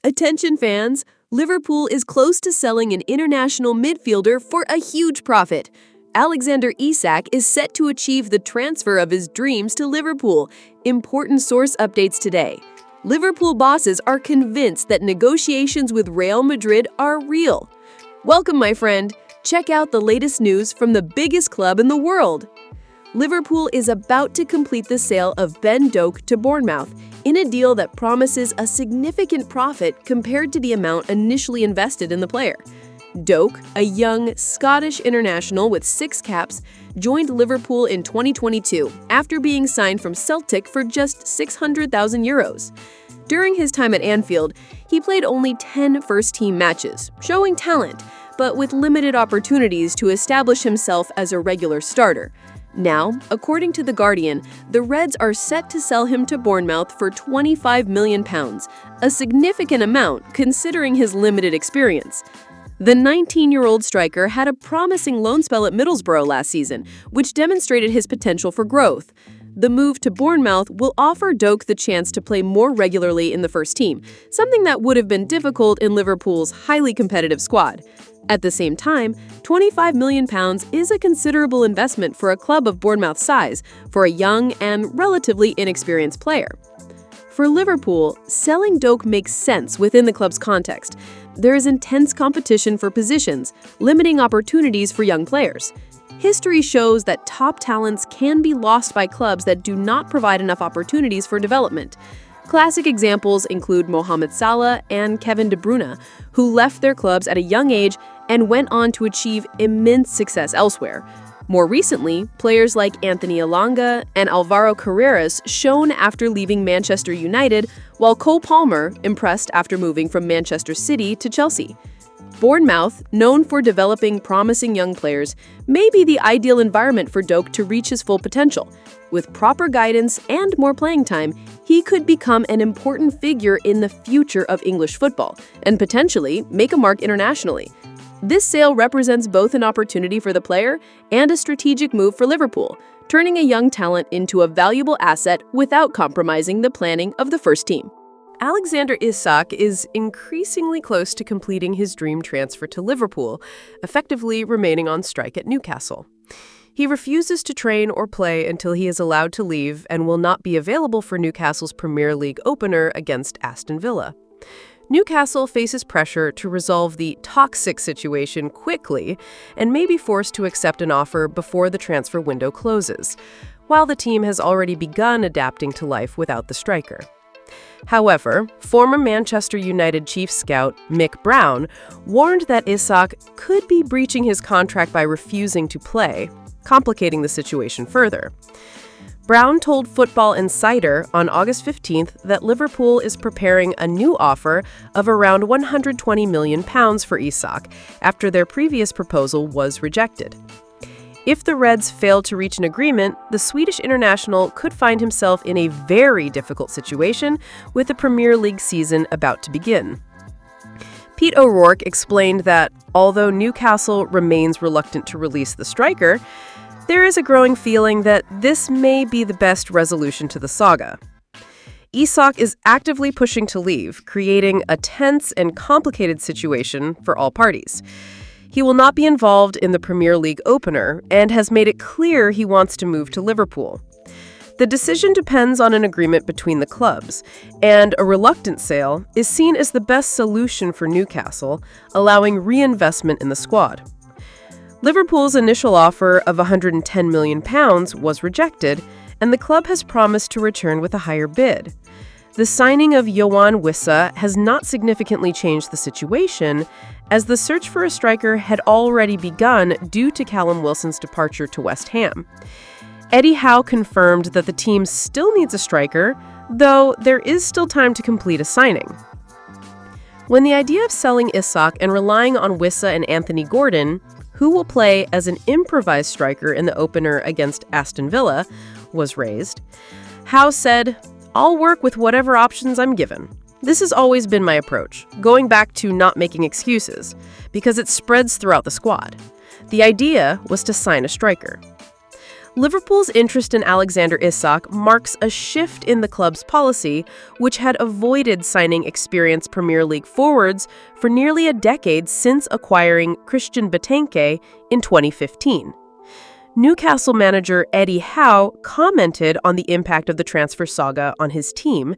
Attention fans, Liverpool is close to selling an international midfielder for a huge profit. Alexander Isak is set to achieve the transfer of his dreams to Liverpool. Important source updates today. Liverpool bosses are convinced that negotiations with Real Madrid are real. Welcome, my friend. Check out the latest news from the biggest club in the world. Liverpool is about to complete the sale of Ben Doak to Bournemouth in a deal that promises a significant profit compared to the amount initially invested in the player. Doak, a young Scottish international with 6 caps, joined Liverpool in 2022 after being signed from Celtic for just €600,000. During his time at Anfield, he played only 10 first-team matches, showing talent, but with limited opportunities to establish himself as a regular starter. Now, according to The Guardian, the Reds are set to sell him to Bournemouth for £25 million, a significant amount considering his limited experience. The 19-year-old striker had a promising loan spell at Middlesbrough last season, which demonstrated his potential for growth. The move to Bournemouth will offer Doak the chance to play more regularly in the first team, something that would have been difficult in Liverpool's highly competitive squad. At the same time, £25 million is a considerable investment for a club of Bournemouth's size for a young and relatively inexperienced player. For Liverpool, selling Doak makes sense within the club's context. There is intense competition for positions, limiting opportunities for young players. History shows that top talents can be lost by clubs that do not provide enough opportunities for development. Classic examples include Mohamed Salah and Kevin De Bruyne, who left their clubs at a young age and went on to achieve immense success elsewhere. More recently, players like Anthony Elanga and Alvaro Carreras shone after leaving Manchester United, while Cole Palmer impressed after moving from Manchester City to Chelsea. Bournemouth, known for developing promising young players, may be the ideal environment for Doak to reach his full potential. With proper guidance and more playing time, he could become an important figure in the future of English football and potentially make a mark internationally. This sale represents both an opportunity for the player and a strategic move for Liverpool, turning a young talent into a valuable asset without compromising the planning of the first team. Alexander Isak is increasingly close to completing his dream transfer to Liverpool, effectively remaining on strike at Newcastle. He refuses to train or play until he is allowed to leave and will not be available for Newcastle's Premier League opener against Aston Villa. Newcastle faces pressure to resolve the toxic situation quickly and may be forced to accept an offer before the transfer window closes, while the team has already begun adapting to life without the striker. However, former Manchester United chief scout Mick Brown warned that Isak could be breaching his contract by refusing to play, complicating the situation further. Brown told Football Insider on August 15th that Liverpool is preparing a new offer of around £120 million for Isak after their previous proposal was rejected. If the Reds fail to reach an agreement, the Swedish international could find himself in a very difficult situation with the Premier League season about to begin. Pete O'Rourke explained that, although Newcastle remains reluctant to release the striker, there is a growing feeling that this may be the best resolution to the saga. Isak is actively pushing to leave, creating a tense and complicated situation for all parties. He will not be involved in the Premier League opener and has made it clear he wants to move to Liverpool. The decision depends on an agreement between the clubs, and a reluctant sale is seen as the best solution for Newcastle, allowing reinvestment in the squad. Liverpool's initial offer of £110 million was rejected, and the club has promised to return with a higher bid. The signing of Yoane Wissa has not significantly changed the situation, as the search for a striker had already begun due to Callum Wilson's departure to West Ham. Eddie Howe confirmed that the team still needs a striker, though there is still time to complete a signing. When the idea of selling Isak and relying on Wissa and Anthony Gordon, who will play as an improvised striker in the opener against Aston Villa, was raised, Howe said, "I'll work with whatever options I'm given. This has always been my approach, going back to not making excuses, because it spreads throughout the squad. The idea was to sign a striker." Liverpool's interest in Alexander Isak marks a shift in the club's policy, which had avoided signing experienced Premier League forwards for nearly a decade since acquiring Christian Bentancur in 2015. Newcastle manager Eddie Howe commented on the impact of the transfer saga on his team,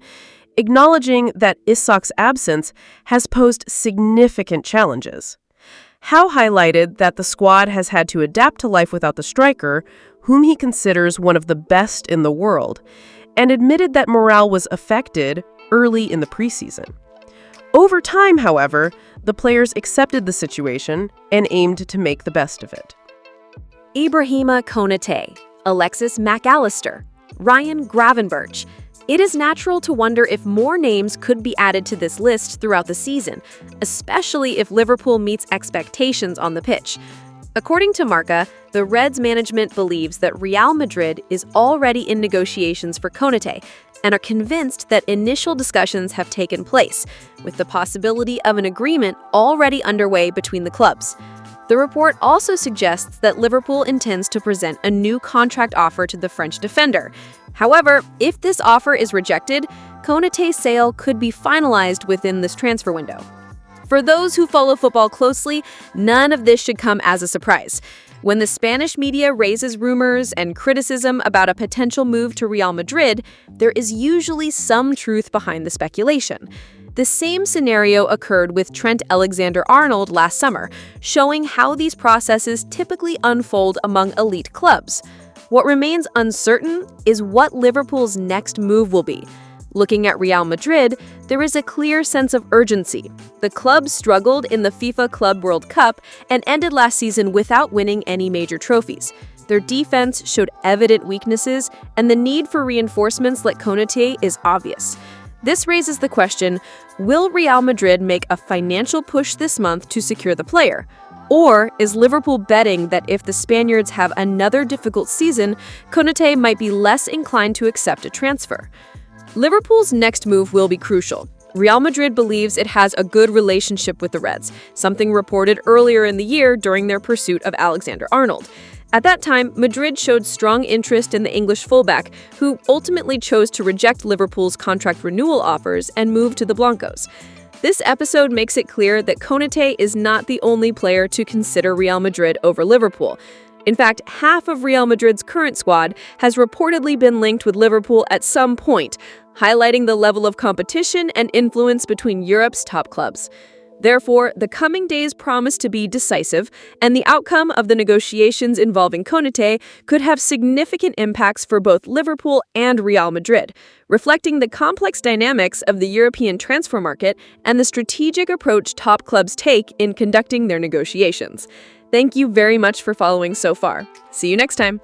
acknowledging that Isak's absence has posed significant challenges. Howe highlighted that the squad has had to adapt to life without the striker, whom he considers one of the best in the world, and admitted that morale was affected early in the preseason. Over time, however, the players accepted the situation and aimed to make the best of it. Ibrahima Konate, Alexis McAllister, Ryan Gravenberch. It is natural to wonder if more names could be added to this list throughout the season, especially if Liverpool meets expectations on the pitch. According to Marca, the Reds management believes that Real Madrid is already in negotiations for Konate and are convinced that initial discussions have taken place, with the possibility of an agreement already underway between the clubs. The report also suggests that Liverpool intends to present a new contract offer to the French defender. However, if this offer is rejected, Konate's sale could be finalized within this transfer window. For those who follow football closely, none of this should come as a surprise. When the Spanish media raises rumors and criticism about a potential move to Real Madrid, there is usually some truth behind the speculation. The same scenario occurred with Trent Alexander-Arnold last summer, showing how these processes typically unfold among elite clubs. What remains uncertain is what Liverpool's next move will be. Looking at Real Madrid, there is a clear sense of urgency. The club struggled in the FIFA Club World Cup and ended last season without winning any major trophies. Their defense showed evident weaknesses, and the need for reinforcements like Konate is obvious. This raises the question, will Real Madrid make a financial push this month to secure the player? Or is Liverpool betting that if the Spaniards have another difficult season, Konate might be less inclined to accept a transfer? Liverpool's next move will be crucial. Real Madrid believes it has a good relationship with the Reds, something reported earlier in the year during their pursuit of Alexander-Arnold. At that time, Madrid showed strong interest in the English fullback, who ultimately chose to reject Liverpool's contract renewal offers and move to the Blancos. This episode makes it clear that Konate is not the only player to consider Real Madrid over Liverpool. In fact, half of Real Madrid's current squad has reportedly been linked with Liverpool at some point, highlighting the level of competition and influence between Europe's top clubs. Therefore, the coming days promise to be decisive, and the outcome of the negotiations involving Konate could have significant impacts for both Liverpool and Real Madrid, reflecting the complex dynamics of the European transfer market and the strategic approach top clubs take in conducting their negotiations. Thank you very much for following so far. See you next time.